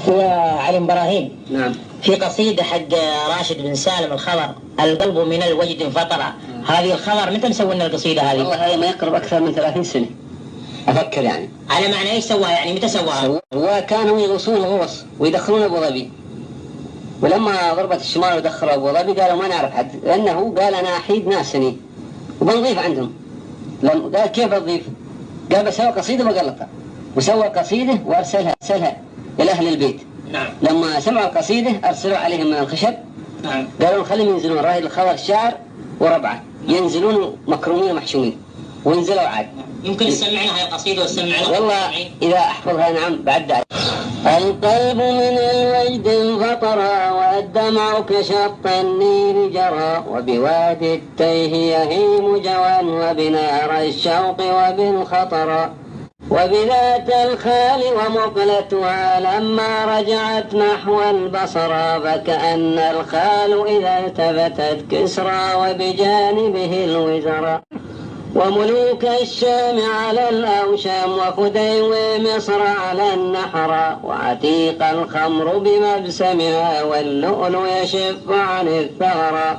هو علي إبراهيم. نعم. في قصيدة حق راشد بن سالم الخضر، القلب من الوجد انفطر. هذه الخضر متى مسوي لنا القصيدة هذه؟ والله هذا ما يقرب أكثر من 30 سنة أفكر يعني. على معنى إيش سواها يعني؟ متى سواها؟ وكانوا يغوصون الغوص ويدخلون أبو ظبي، ولما ضربت الشمال ودخلوا أبو ظبي قالوا ما نعرف حد، لأنه قال أنا أحيد ناسني وبنضيف عندهم. قال كيف بنضيف؟ قال بسوي قصيدة بقلطها، وسوى قصيدة وأرسلها إلى أهل البيت. نعم. لما سمعوا القصيدة أرسلوا عليهم من الخشب. نعم. قالوا خليهم ينزلون راهي الخضر الشعر وربعه ينزلون مكرومين ومحشومين، ونزلوا عاد. يمكن تسمعنا هاي القصيدة وتسمعنا. والله إذا أحفظها نعم بعد. القلب من الوجد انفطر، والدمع كشط النيل جرى، وبوادي التيه يهيم جوى، وبنار الشوق وبالخطر، وبذات الخال ومقلتها لما رجعت نحو البصر، فكأن الخال إذا التفتت كسرى وبجانبه الوزراء، وملوك الشام على الأوشام، وخديوي مصر على النحر، وعتيق الخمر بمبسمها، واللؤلؤ يشف عن الثغر.